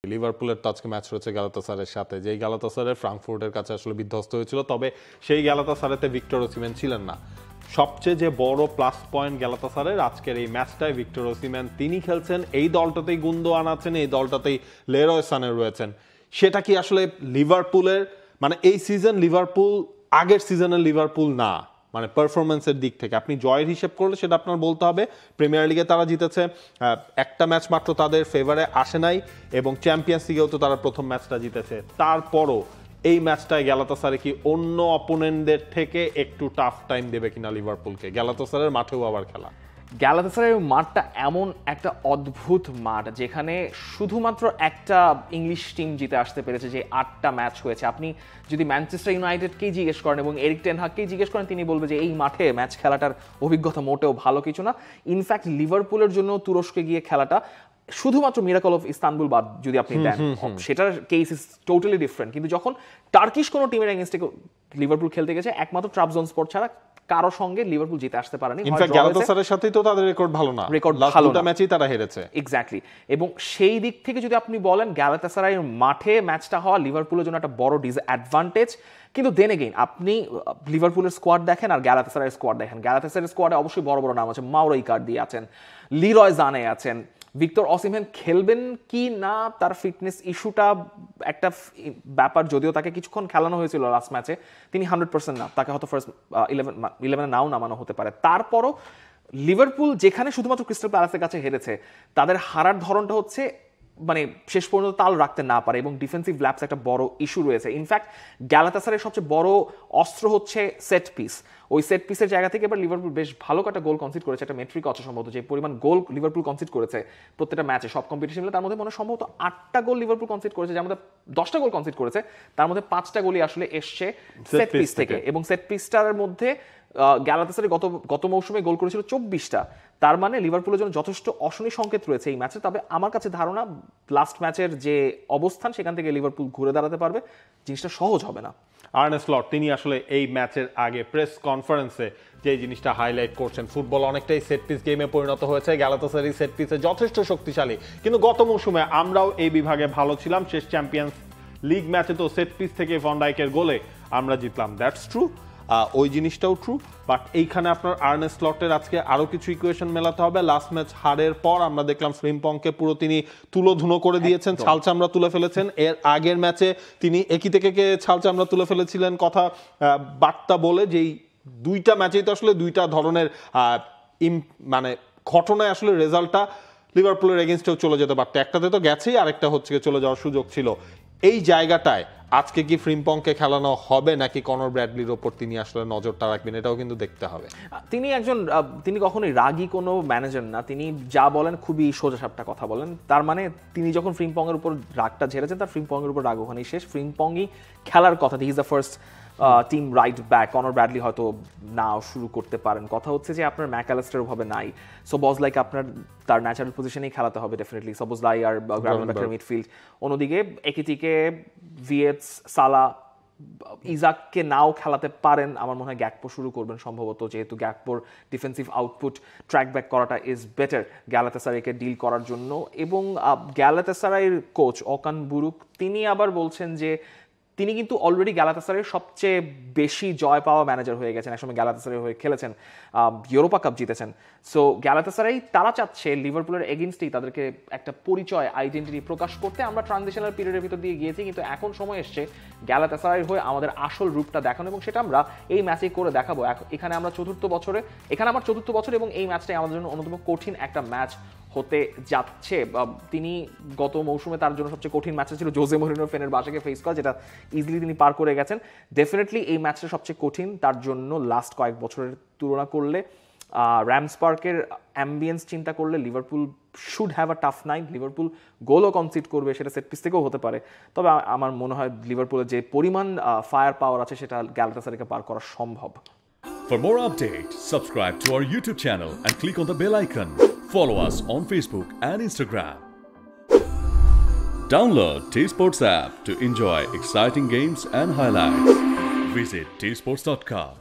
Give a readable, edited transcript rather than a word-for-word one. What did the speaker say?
লিভারপুলের তো আজকে ম্যাচ রয়েছে গ্যালাতাসারের সাথে, যেই গ্যালাতাসারে ফ্রাঙ্কফুর্টের কাছে আসলে বিধ্বস্ত হয়েছিল, তবে সেই গ্যালাতাসারেতে ভিক্টর ওসিমেন ছিলেন না। সবচেয়ে যে বড় প্লাস পয়েন্ট গ্যালাতাসারের আজকের এই ম্যাচটায় ভিক্টর ওসিমেন তিনি খেলছেন, এই দলটাতেই গুন্দোয়ান আছেন, এই দলটাতেই লেরয় সানে রয়েছেন। সেটা কি আসলে লিভারপুলের মানে এই সিজন লিভারপুল আগের সিজনের লিভারপুল না, মানে পারফরমেন্সের দিক থেকে আপনি জয়ের হিসেব করলে সেটা আপনার বলতে হবে। প্রিমিয়ার লিগে তারা জিতেছে, একটা ম্যাচ মাত্র তাদের ফেভারে আসে নাই, এবং চ্যাম্পিয়ন্স লিগেও তো তারা প্রথম ম্যাচটা জিতেছে। তারপরও এই ম্যাচটায় গ্যালাতাসারে কি অন্য অপোনেন্টদের থেকে একটু টাফ টাইম দেবে কিনা লিভারপুলকে? গ্যালাতাসারের মাঠেও আবার খেলা। গ্যালাতাসারের মাঠটা এমন একটা অদ্ভুত মাঠ যেখানে শুধুমাত্র একটা ইংলিশ টিম জিতে আসতে পেরেছে, যে 8টা ম্যাচ হয়েছে। আপনি যদি ম্যানচেস্টার ইউনাইটেডকেই জিজ্ঞেস করেন এবং এরিক টেন হাগকেই জিজ্ঞেস করেন, তিনি বলবে যে এই মাঠে ম্যাচ খেলাটার অভিজ্ঞতা মোটেও ভালো কিছু না। ইনফ্যাক্ট লিভারপুলের জন্য তুরস্কে গিয়ে খেলাটা শুধুমাত্র মিরাকল অফ ইস্তানবুল বাদ যদি আপনি দেন, সেটার কেস ইজ টোটালি ডিফারেন্ট। কিন্তু যখন টার্কিশ কোনো টিমের এগেইনস্টে লিভারপুল খেলতে গেছে, একমাত্র ট্রাবজনস্পর ছাড়া কারো সঙ্গে লিভারপুল জিতে আসতে পারেনি। ইনফ্যাক্ট গ্যালাতাসারের সাথেই তো তাদের রেকর্ড ভালো না, রেকর্ড লাস্ট দুটো ম্যাচেই তারা হেরেছে। এক্স্যাক্টলি। এবং সেই দিক থেকে যদি আপনি বলেন গ্যালাতাসারাইয়ের মাঠে ম্যাচটা হওয়া লিভারপুলের জন্য একটা বড় ডিসঅ্যাডভান্টেজ। কিন্তু দেন এগেইন আপনি লিভারপুলের স্কোয়াড দেখেন আর গ্যালাতাসারাইয়ের স্কোয়াড দেখেন, গ্যালাতাসারাইয়ের স্কোয়াডে অবশ্যই বড় বড় নাম আছে, মাউরো ইকার্দি আছেন, লিরয় জানে আছেন, ভিক্টর ওসিমেন খেলবেন কি না তার ফিটনেস ইস্যুটা একটা ব্যাপার। যদিও তাকে কিছুক্ষণ খেলানো হয়েছিল লাস্ট ম্যাচে, তিনি 100% না, তাকে হয়তো ফার্স্ট 11 নাও নামানো হতে পারে। তারপরও লিভারপুল যেখানে শুধুমাত্র ক্রিস্টাল প্যালেসের কাছে হেরেছে, তাদের হারার ধরনটা হচ্ছে মানে শেষ পর্যন্ত তাল রাখতে না পারে, এবং ডিফেন্সিভ ল্যাপস একটা বড় ইস্যু রয়েছে। ইনফ্যাক্ট গ্যালাতাসারের সবচেয়ে বড় অস্ত্র হচ্ছে সেট পিস। ওই সেট পিসের জায়গা থেকে এবার লিভারপুল বেশ ভালো একটা গোল কনসিড করেছে, একটা মেট্রিক আছে সম্ভবত, যে পরিমাণ গোল লিভারপুল কনসিড করেছে প্রত্যেকটা ম্যাচে সব কম্পিটিশন মিলে, তার মধ্যে মনে সম্ভবত 8টা গোল লিভারপুল কনসিড করেছে, যার মধ্যে 10টা গোল কনসিড করেছে, তার মধ্যে 5টা গোলই আসলে এসছে সেট পিস থেকে। এবং সেট পিসটার মধ্যে গ্যালাতাসারে গত মৌসুমে গোল করেছিল 24টা। তার মানে লিভারপুলের জন্য যথেষ্ট অশনি সংকেত রয়েছে এই ম্যাচে। তবে আমার কাছে ধারণা লাস্ট ম্যাচের যে অবস্থান সেখান থেকে লিভারপুল ঘুরে দাঁড়াতে পারবে, জিনিসটা সহজ হবে না। আর্নে স্লট তিনি আসলে এই ম্যাচের আগে প্রেস কনফারেন্সে যে জিনিসটা হাইলাইট করছেন, ফুটবল অনেকটাই সেট পিস গেমে পরিণত হয়েছে, গ্যালাতাসারাই সেট পিসে যথেষ্ট শক্তিশালী, কিন্তু গত মৌসুমে আমরাও এই বিভাগে ভালো ছিলাম, শেষ চ্যাম্পিয়ন্স লিগ ম্যাচে তো সেট পিস থেকে ভ্যান ডাইকের গোলে আমরা জিতলাম। দ্যাটস ট্রু, ওই জিনিসটাও ট্রু, বাট এইখানে আপনার আর্নে স্লটের আজকে আরো কিছু ইকুয়েশন মেলাতে হবে। লাস্ট ম্যাচ হারের পর আমরা দেখলাম ফ্রিম্পংকে পুরো তিনি তুলোধুনো করে দিয়েছেন, ছাল চামড়া তুলে ফেলেছেন। এর আগের ম্যাচে তিনি একই থেকে ছাল চামড়া তুলে ফেলেছিলেন কথা বার্তা বলে, যেই দুইটা ম্যাচেই তো আসলে দুইটা ধরনের মানে ঘটনায় আসলে রেজাল্টটা লিভারপুলের এগেনস্টেও চলে যেতে পারতো, একটাতে তো গেছেই, আরেকটা হচ্ছে চলে যাওয়ার সুযোগ ছিল। এই জায়গাটায় আজকে কি ফ্রিম্পংকে খেলানো হবে নাকি কনর ব্র্যাডলির ওপর তিনি আসলে নজরটা রাখবেন, এটাও কিন্তু দেখতে হবে। তিনি কখনোই রাগী কোনো ম্যানেজার না, তিনি যা বলেন খুবই সোজাসাপটা কথা বলেন। তার মানে তিনি যখন ফ্রিম্পংয়ের উপর রাগটা ঝেড়েছেন, তার ফ্রিম্পংয়ের উপর রাগ ওখানেই শেষ। ফ্রিম্পংই খেলার কথা, he is the first team right back, Conor Bradley হয়তো নাও শুরু করতে পারেন। কথা হচ্ছে যে আপনার ম্যাকঅ্যালিস্টার ওভাবে নাই, সোবসলাই আপনার তার ন্যাচারাল পজিশনেই খেলাতে হবে ডেফিনেটলি, সোবসলাই আর গ্রাভেনবার্গের মিডফিল্ড। অন্যদিকে একিটিকে, ভিয়েটস, সালা, ইজাককে নাও খেলাতে পারেন। আমার মনে হয় গ্যাকপো শুরু করবেন সম্ভবত, যেহেতু গ্যাকপোর ডিফেন্সিভ আউটপুট ট্র্যাক ব্যাক করাটা ইজ বেটার গ্যালাতাসারাইকে ডিল করার জন্য। এবং গ্যালাতাসারাইয়ের কোচ ওকান বুরুক তিনি আবার বলছেন যে তিনি কিন্তু অলরেডি গ্যালাতাসারাইয়ের সবচেয়ে বেশি জয় পাওয়া ম্যানেজার হয়ে গেছেন, একসময় গ্যালাতাসারাই হয়ে খেলেছেন, ইউরোপা কাপ জিতেছেন। সো গ্যালাতাসারাই তারা চাচ্ছে লিভারপুলের এগেইনস্টেই তাদেরকে একটা পরিচয়, আইডেন্টিটি প্রকাশ করতে। আমরা ট্রানজিশনাল পিরিয়ডের ভিতর দিয়ে গিয়েছি, কিন্তু এখন সময় এসছে গ্যালাতাসারাই হয়ে আমাদের আসল রূপটা দেখানো, এবং সেটা আমরা এই ম্যাচেই করে দেখাবো। এখানে আমার চতুর্থ বছর, এবং এই ম্যাচটাই আমাদের জন্য অন্যতম কঠিন একটা ম্যাচ হতে যাচ্ছে। তিনি গত মৌসুমে তার জন্য সবচেয়ে কঠিন ম্যাচটা ছিল জোজে মরিনোর ফেনেরবাচেকে ফেস করা, যেটা ইজিলি তিনি পার করে গেছেন। ডেফিনেটলি এই ম্যাচটা সবচেয়ে কঠিন তার জন্য লাস্ট কয়েক বছরের তুলনা করলে। র্যামস পার্কের অ্যাম্বিয়েন্স চিন্তা করলে Liverpool should have a tough night. Liverpool গোলও কনসিড করবে, সেটা সেট পিস থেকেও হতে পারে। তবে আমার মনে হয় লিভারপুলের যে পরিমাণ ফায়ার পাওয়ার আছে সেটা গ্যালাতাসারাইকে পার করা সম্ভব। For more updates, subscribe to our YouTube channel and click on the bell icon. Follow us on Facebook and Instagram. Download T-Sports app to enjoy exciting games and highlights. Visit tsports.com.